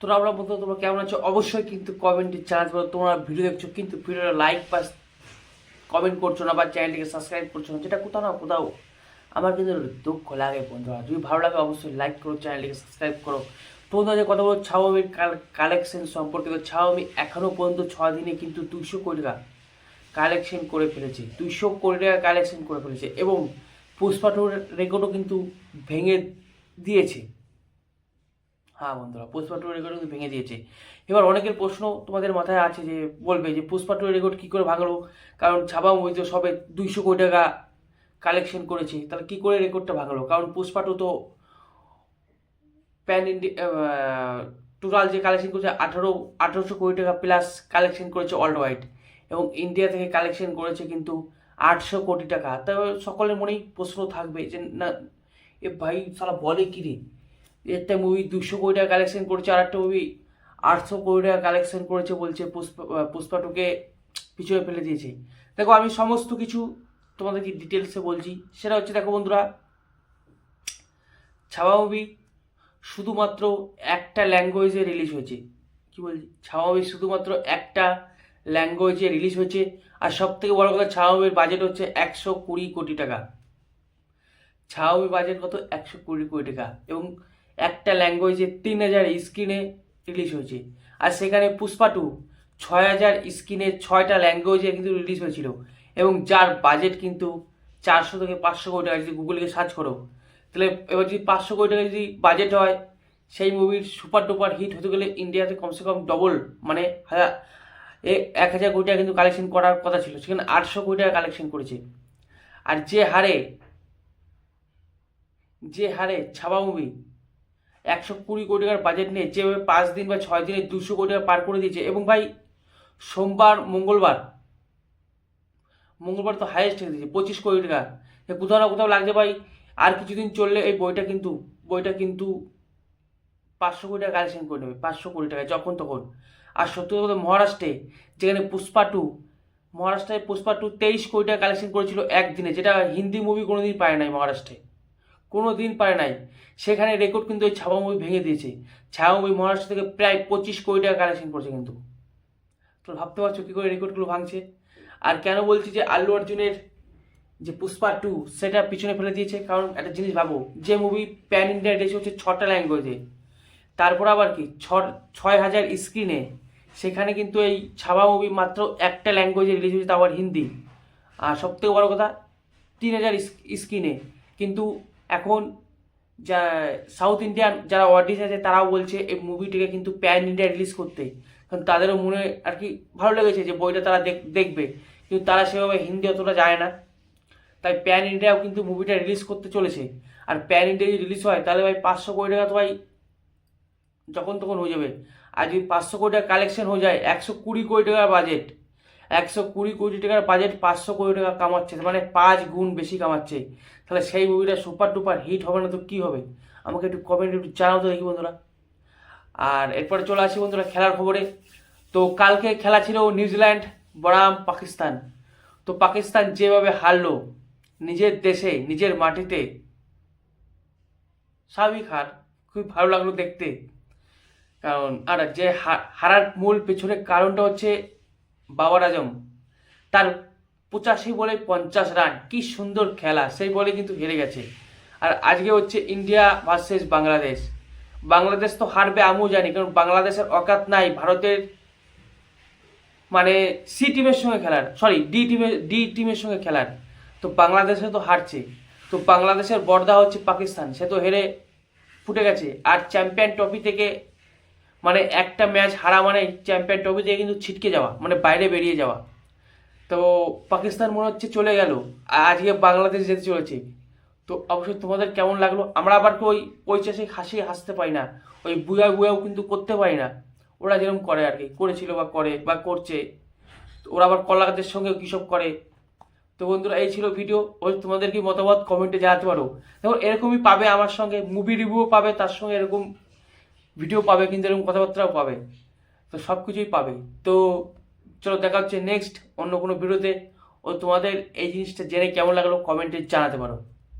তো আমরা বলতো তোমরা কেমন আছো অবশ্যই কিন্তু কমেন্টে জানাতে পারো। তোমরা ভিডিও দেখছো কিন্তু ভিডিওটা লাইক বা কমেন্ট করছো না বা চ্যানেলটিকে সাবস্ক্রাইব করছো না, যেটা কোথাও না কোথাও আমার কিন্তু দুঃখ লাগে বন্ধুরা। যদি ভালো লাগে অবশ্যই লাইক করো, চ্যানেলটিকে সাবস্ক্রাইব করো। তোমরা যে কথা বলো ছাওমির কালেকশন সম্পর্কে, তো ছাওমি এখনও পর্যন্ত 6 দিনে কিন্তু 200 কোটি টাকা কালেকশন করে ফেলেছে, 200 কোটি টাকা কালেকশন করে ফেলেছে এবং পুষ্পা টুর রেকর্ডও কিন্তু ভেঙে দিয়েছে। হ্যাঁ বন্ধুরা, পুষ্পা টুর রেকর্ড কিন্তু ভেঙে দিয়েছে। এবার অনেকের প্রশ্ন তোমাদের মাথায় আছে যে বলবে যে পুষ্পা টুর রেকর্ড কী করে ভাঙলো, কারণ ছাপা মুভি তো সবে 200 কোটি টাকা কালেকশন করেছে, তাহলে কী করে রেকর্ডটা ভাঙলো? কারণ পুষ্পা টু তো প্যান ইন্ডিয়া টোটাল যে কালেকশন করেছে 1800 কোটি টাকা প্লাস কালেকশন করেছে ওয়ার্ল্ড ওয়াইড, এবং ইন্ডিয়া থেকে কালেকশন করেছে কিন্তু 800 কোটি টাকা। তবে সকলের মনেই প্রশ্ন থাকবে যে না এ ভাই সালা বলে কি রে, একটা মুভি 200 কোটি টাকা কালেকশন করেছে আর একটা মুভি 800 কোটি টাকা কালেকশন করেছে, বলছে পুষ্পা টুকে পিছনে ফেলে দিয়েছে। দেখো আমি সমস্ত কিছু তোমাদেরকে ডিটেলসে বলছি। সেটা হচ্ছে, দেখো বন্ধুরা, ছাওয়া মুভি শুধুমাত্র একটা ল্যাঙ্গুয়েজে রিলিজ হয়েছে। কি বলছি, ছাওয়া মুভি শুধুমাত্র একটা ল্যাঙ্গুয়েজে রিলিজ হয়েছে। আর সব থেকে বড় কথা, ছাওয়া মুভির বাজেট হচ্ছে 120 কোটি টাকা। ছাওয়া মুভির বাজেট কত? 120 কোটি টাকা, এবং একটা ল্যাঙ্গুয়েজে 3000 স্ক্রিনে রিলিজ হয়েছে। আর সেখানে পুষ্পা টু 6000 স্ক্রিনে 6টা ল্যাঙ্গুয়েজে কিন্তু রিলিজ হয়েছিল, এবং যার বাজেট কিন্তু 400 থেকে 500 কোটি টাকা। যদি গুগলে সার্চ করো তাহলে এবার যদি 500 কোটি টাকা যদি বাজেট হয়, সেই মুভির সুপার ডুপার হিট হতে গেলে ইন্ডিয়াতে কমসে কম ডবল, মানে 1000 কোটি টাকা কিন্তু কালেকশন করার কথা ছিল, সেখানে 800 কোটি টাকা কালেকশন করেছে। আর যে হারে ছাপা মুভি 120 কোটি টাকার বাজেট নিয়ে যেভাবে 5 দিন বা 6 দিনে 200 কোটি টাকা পার করে দিয়েছে, এবং ভাই সোমবার মঙ্গলবার তো হাইয়েস্ট হয়ে দিয়েছে 25 কোটি টাকা। কোথাও না কোথাও লাগছে ভাই আর কিছুদিন চললে এই বইটা কিন্তু 500 কোটি টাকা কালেকশন করে নেবে, 500 কোটি টাকা যখন তখন। আর সত্যি কথা মহারাষ্ট্রে, যেখানে পুষ্পা টু 23 কোটি টাকা কালেকশন করেছিল একদিনে, যেটা হিন্দি মুভি কোনোদিন পায় নাই মহারাষ্ট্রে, কোনো দিন পারে নাই। সেখানে রেকর্ড কিন্তু ওই ছাপা মুভি ভেঙে দিয়েছে। ছাপা মুভি মহারাষ্ট্র থেকে প্রায় 25 কোটি টাকা কালেকশন করছে কিন্তু। তো ভাবতে পারছো কী করে রেকর্ডগুলো ভাঙছে। আর কেন বলছি যে আল্লু অর্জুনের যে পুষ্পা টু সেটা পিছনে ফেলে দিয়েছে, কারণ একটা জিনিস ভাবো, যে মুভি প্যান ইন্ডিয়া রিলিজ হচ্ছে 6টা ল্যাঙ্গুয়েজে, তারপর আবার কি 6000 স্ক্রিনে, সেখানে কিন্তু এই ছাপা মুভি মাত্র একটা ল্যাঙ্গুয়েজে রিলিজ হচ্ছে, তা আবার হিন্দি। আর সবথেকে বড় কথা 3000 স্ক্রিনে। কিন্তু এখন যা সাউথ ইন্ডিয়ান যারা অডিয়েন্স আছে তারাও বলছে এই মুভিটিকে কিন্তু প্যান ইন্ডিয়া রিলিজ করতে, কারণ তাদেরও মনে আর কি ভালো লেগেছে যে বইটা তারা দেখবে, কিন্তু তারা সেভাবে হিন্দি অতটা যায় না। তাই প্যান ইন্ডিয়াও কিন্তু মুভিটা রিলিজ করতে চলেছে। আর প্যান ইন্ডিয়া যদি রিলিজ হয় তাহলে ভাই 500 কোটি টাকা তো ভাই যখন তখন হয়ে যাবে। আর যদি 500 কোটি টাকা কালেকশন হয়ে যায়, 120 কোটি টাকার বাজেট, 120 কোটি টাকার বাজেট 500 কোটি টাকা কামাচ্ছে, মানে 5 গুণ বেশি কামাচ্ছে। তাহলে সেই মুভিটা সুপার ডুপার হিট হবে না তো কী হবে? আমাকে একটু কমেন্ট একটু জানাও তো দেখি বন্ধুরা। আর এরপরে চলে আসি বন্ধুরা খেলার খবরে। তো কালকে খেলা ছিল নিউজিল্যান্ড বনাম পাকিস্তান। তো পাকিস্তান যেভাবে হারলো নিজের দেশে নিজের মাটিতে, স্বাভাবিক হার, খুবই ভালো লাগলো দেখতে। কারণ আর যে হারার মূল পেছনে কারণটা হচ্ছে বাবর আজম, তার 85 বলে 50 রান, কি সুন্দর খেলা, সেই বলে কিন্তু হেরে গেছে। আর আজকে হচ্ছে ইন্ডিয়া ভার্সেস বাংলাদেশ। বাংলাদেশ তো হারবে আমিও জানি, কারণ বাংলাদেশের অকাত নাই ভারতের, মানে ডি টিমের সঙ্গে খেলার। তো বাংলাদেশে তো হারছে, তো বাংলাদেশের বড়দা হচ্ছে পাকিস্তান, সে তো হেরে ফুটে গেছে। আর চ্যাম্পিয়ন ট্রফি থেকে, মানে একটা ম্যাচ হারা মানে চ্যাম্পিয়ন ট্রফি থেকে কিন্তু ছিটকে যাওয়া, মানে বাইরে বেরিয়ে যাওয়া। তো পাকিস্তান মনে হচ্ছে চলে গেল, আর আজকে বাংলাদেশ যেতে চলেছে। তো অবশ্যই তোমাদের কেমন লাগলো? আমরা আবার ওই ঐতিহাসিক হাসতে পারি না, ওই বুয়াও কিন্তু করতে পারি না। ওরা যেরকম করে আর কি, করেছিল বা করে বা করছে, ওরা আবার কলাকারদের সঙ্গে কী সব করে। তো বন্ধুরা এই ছিল ভিডিও। ওই তোমাদের কি মতামত কমেন্টে জানাতে পারো। দেখো এরকমই পাবে আমার সঙ্গে, মুভি রিভিউ পাবে, তার সঙ্গে এরকম ভিডিও পাবে, কিন্তু এরকম কথাবার্তাও পাবে, তো সব কিছুই পাবে। তো চলো দেখা হচ্ছে নেক্সট অন্য কোনো ভিডিওতে। ও তোমাদের এই জিনিসটা জেনে কেমন লাগলো কমেন্টে জানাতে পারো।